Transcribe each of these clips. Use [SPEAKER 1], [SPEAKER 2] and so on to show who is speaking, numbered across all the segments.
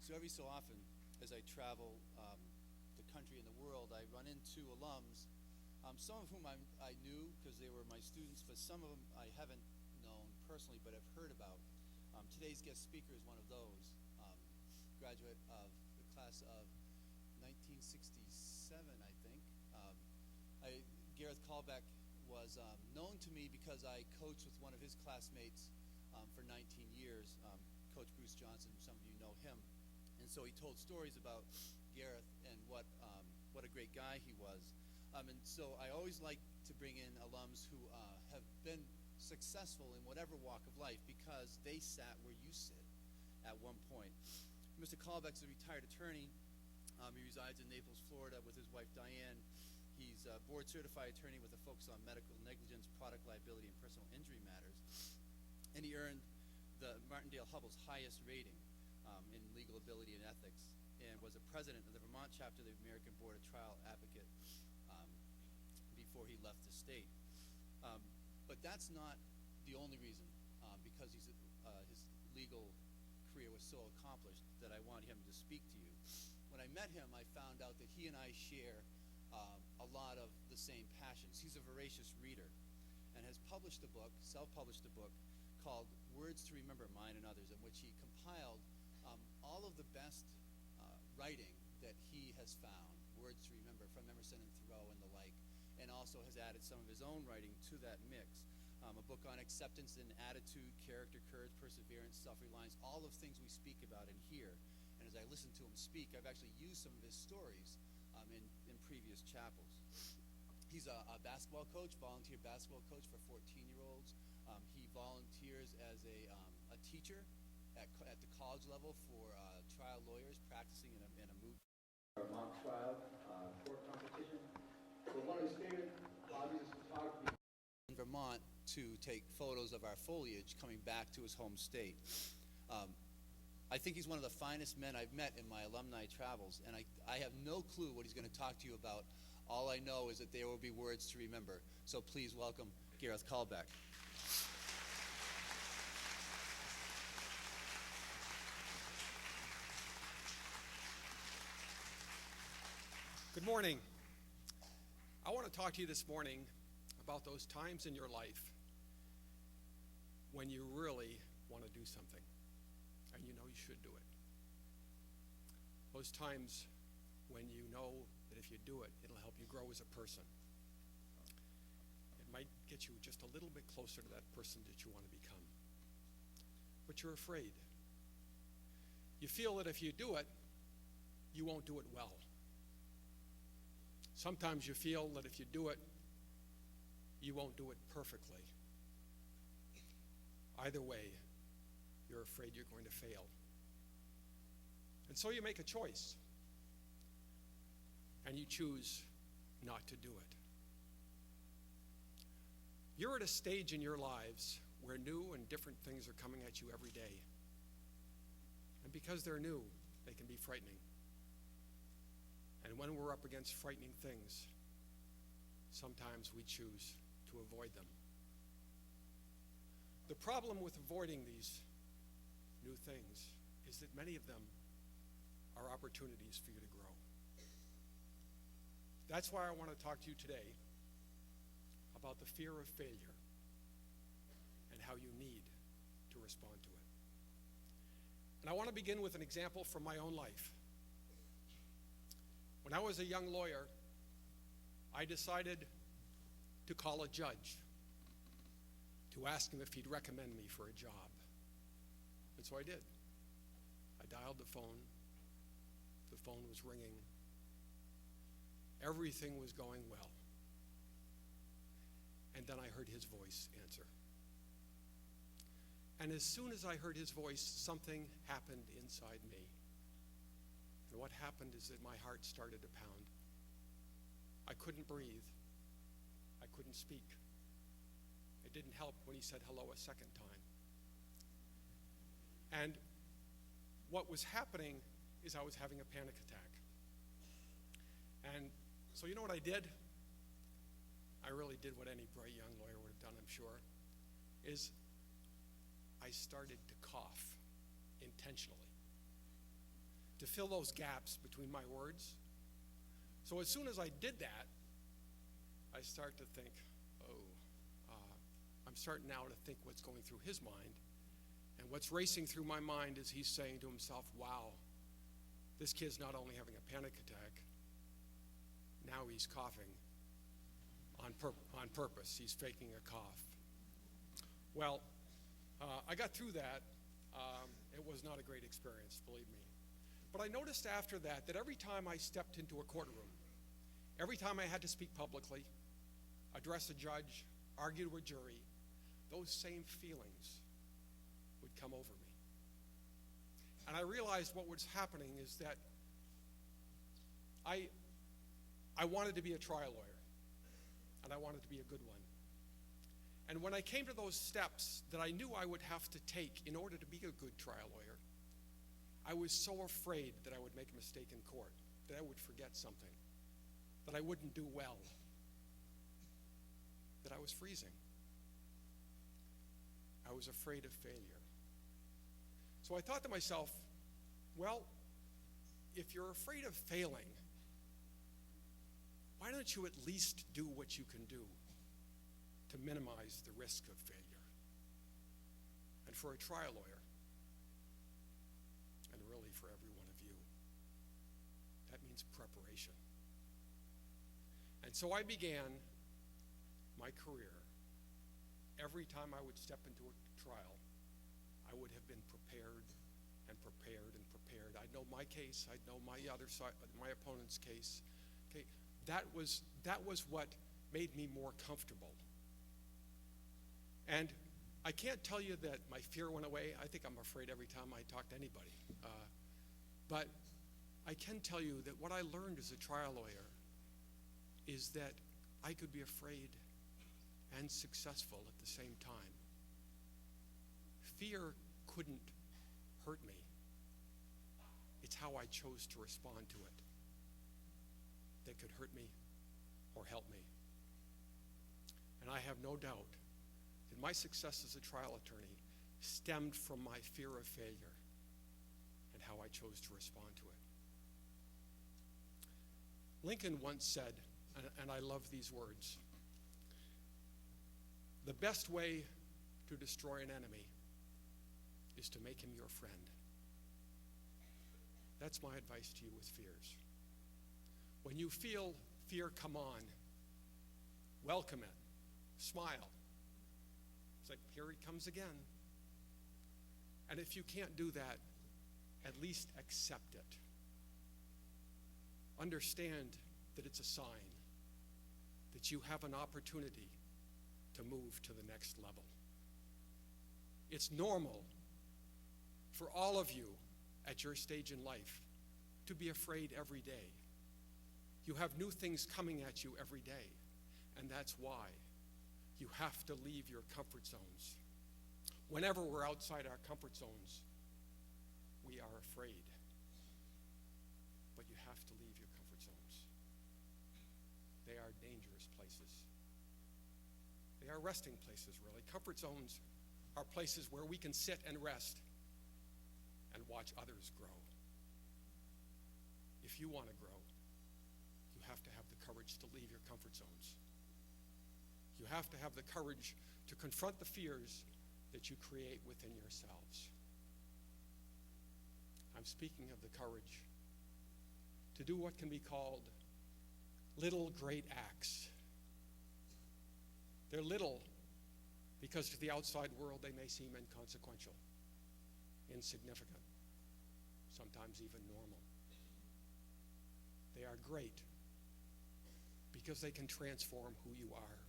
[SPEAKER 1] So every so often, as I travel the country and the world, I run into alums, some of whom I knew because they were my students, but some of them I haven't known personally but have heard about. Today's guest speaker is one of those, graduate of the class of 1967, I think. Gareth Caldbeck was known to me because I coached with one of his classmates for 19 years, Coach Bruce Johnson. Some of you know him. And so he told stories about Gareth and what a great guy he was. And so I always like to bring in alums who have been successful in whatever walk of life because they sat where you sit at one point. Mr. Caldbeck's a retired attorney. He resides in Naples, Florida with his wife Diane. He's a board-certified attorney with a focus on medical negligence, product liability, and personal injury matters. And he earned the Martindale Hubbell's highest rating in legal ability and ethics, and was a president of the Vermont chapter of the American Board of Trial Advocate before he left the state. But that's not the only reason, because his legal career was so accomplished that I wanted him to speak to you. When I met him, I found out that he and I share a lot of the same passions. He's a voracious reader and has published a book, self-published a book, called Words to Remember, Mine and Others, in which he compiled all of the best writing that he has found, words to remember from Emerson and Thoreau and the like, and also has added some of his own writing to that mix. A book on acceptance and attitude, character, courage, perseverance, self-reliance, all of things we speak about in here. And as I listen to him speak, I've actually used some of his stories in previous chapels. He's a basketball coach, volunteer basketball coach for 14-year-olds. He volunteers as a teacher at the college level for trial lawyers practicing in a mock trial court competition. So one of his favorite hobbies is photography. In Vermont to take photos of our foliage coming back to his home state. I think he's one of the finest men I've met in my alumni travels, and I have no clue what he's going to talk to you about. All I know is that there will be words to remember. So please welcome Gareth Caldbeck.
[SPEAKER 2] Good morning. I want to talk to you this morning about those times in your life when you really want to do something and you know you should do it. Those times when you know that if you do it, it'll help you grow as a person. It might get you just a little bit closer to that person that you want to become. But you're afraid. You feel that if you do it, you won't do it well. Sometimes you feel that if you do it, you won't do it perfectly. Either way, you're afraid you're going to fail. And so you make a choice, and you choose not to do it. You're at a stage in your lives where new and different things are coming at you every day. And because they're new, they can be frightening. And when we're up against frightening things, sometimes we choose to avoid them. The problem with avoiding these new things is that many of them are opportunities for you to grow. That's why I want to talk to you today about the fear of failure and how you need to respond to it. And I want to begin with an example from my own life. When I was a young lawyer, I decided to call a judge to ask him if he'd recommend me for a job. And so I did. I dialed the phone. The phone was ringing. Everything was going well. And then I heard his voice answer. And as soon as I heard his voice, something happened inside me. And what happened is that my heart started to pound. I couldn't breathe. I couldn't speak. It didn't help when he said hello a second time. And what was happening is I was having a panic attack. And so you know what I did? I really did what any bright young lawyer would have done, I'm sure, is I started to cough intentionally. to fill those gaps between my words. So as soon as I did that, I start to think, I'm starting now to think what's going through his mind. And what's racing through my mind is he's saying to himself, wow, this kid's not only having a panic attack, now he's coughing on purpose. He's faking a cough. Well, I got through that. It was not a great experience, believe me. But I noticed after that every time I stepped into a courtroom, every time I had to speak publicly, address a judge, argue to a jury, those same feelings would come over me. And I realized what was happening is that I wanted to be a trial lawyer, and I wanted to be a good one. And when I came to those steps that I knew I would have to take in order to be a good trial lawyer, I was so afraid that I would make a mistake in court, that I would forget something, that I wouldn't do well, that I was freezing. I was afraid of failure. So I thought to myself, well, if you're afraid of failing, why don't you at least do what you can do to minimize the risk of failure? And for a trial lawyer, and really for every one of you, that means preparation. And so I began my career. Every time I would step into a trial, I would have been prepared and prepared and prepared. I'd know my case. I'd know my other side, my opponent's case. Okay, that was what made me more comfortable. And I can't tell you that my fear went away. I think I'm afraid every time I talk to anybody. But I can tell you that what I learned as a trial lawyer is that I could be afraid and successful at the same time. Fear couldn't hurt me. It's how I chose to respond to it that could hurt me or help me. And I have no doubt that my success as a trial attorney stemmed from my fear of failure and how I chose to respond to it. Lincoln once said, and I love these words, the best way to destroy an enemy is to make him your friend. That's my advice to you with fears. When you feel fear come on, welcome it, smile. It's like, here he comes again. And if you can't do that, at least accept it. Understand that it's a sign that you have an opportunity to move to the next level. It's normal for all of you at your stage in life to be afraid every day. You have new things coming at you every day, and that's why you have to leave your comfort zones. Whenever we're outside our comfort zones, we are afraid. But you have to leave your comfort zones. They are dangerous places. They are resting places, really. Comfort zones are places where we can sit and rest and watch others grow. If you want to grow, you have to have the courage to leave your comfort zones. You have to have the courage to confront the fears that you create within yourselves. I'm speaking of the courage to do what can be called little great acts. They're little because to the outside world they may seem inconsequential, insignificant, sometimes even normal. They are great because they can transform who you are.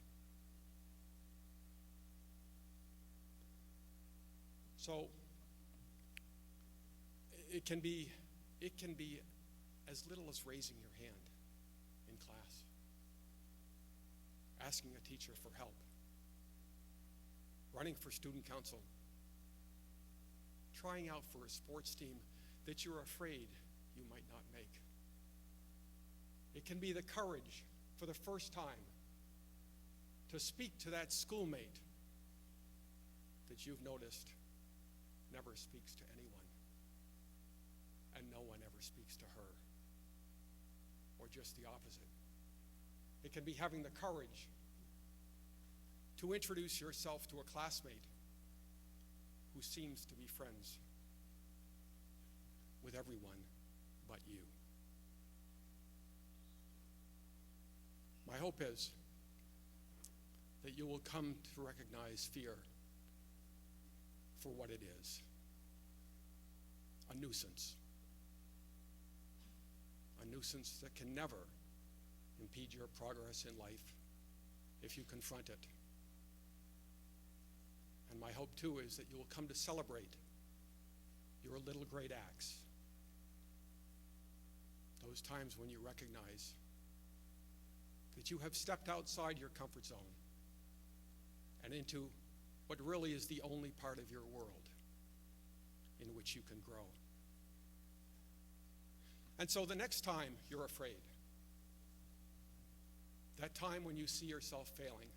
[SPEAKER 2] So it can be as little as raising your hand in class, asking a teacher for help, running for student council, trying out for a sports team that you're afraid you might not make. It can be the courage for the first time to speak to that schoolmate that you've noticed never speaks to anyone. and no one ever speaks to her, or just the opposite. It can be having the courage to introduce yourself to a classmate who seems to be friends with everyone but you. My hope is that you will come to recognize fear for what it is, a nuisance that can never impede your progress in life if you confront it. And my hope, too, is that you will come to celebrate your little great acts, those times when you recognize that you have stepped outside your comfort zone and into what really is the only part of your world in which you can grow. And so the next time you're afraid, that time when you see yourself failing,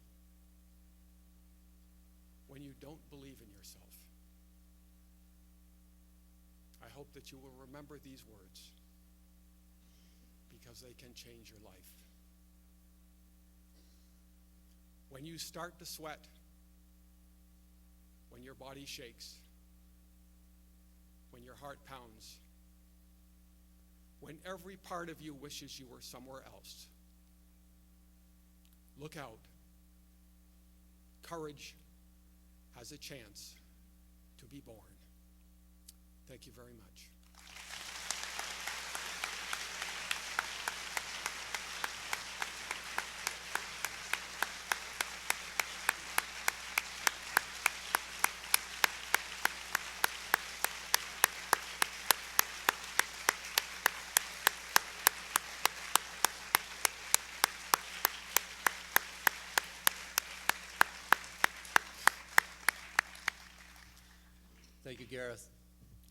[SPEAKER 2] when you don't believe in yourself, I hope that you will remember these words, because they can change your life. When you start to sweat, when your body shakes, when your heart pounds, when every part of you wishes you were somewhere else, look out. Courage has a chance to be born. Thank you very much.
[SPEAKER 1] Thank you, Gareth.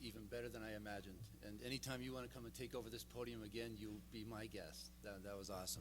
[SPEAKER 1] Even better than I imagined. And anytime you want to come and take over this podium again, you'll be my guest. That was awesome.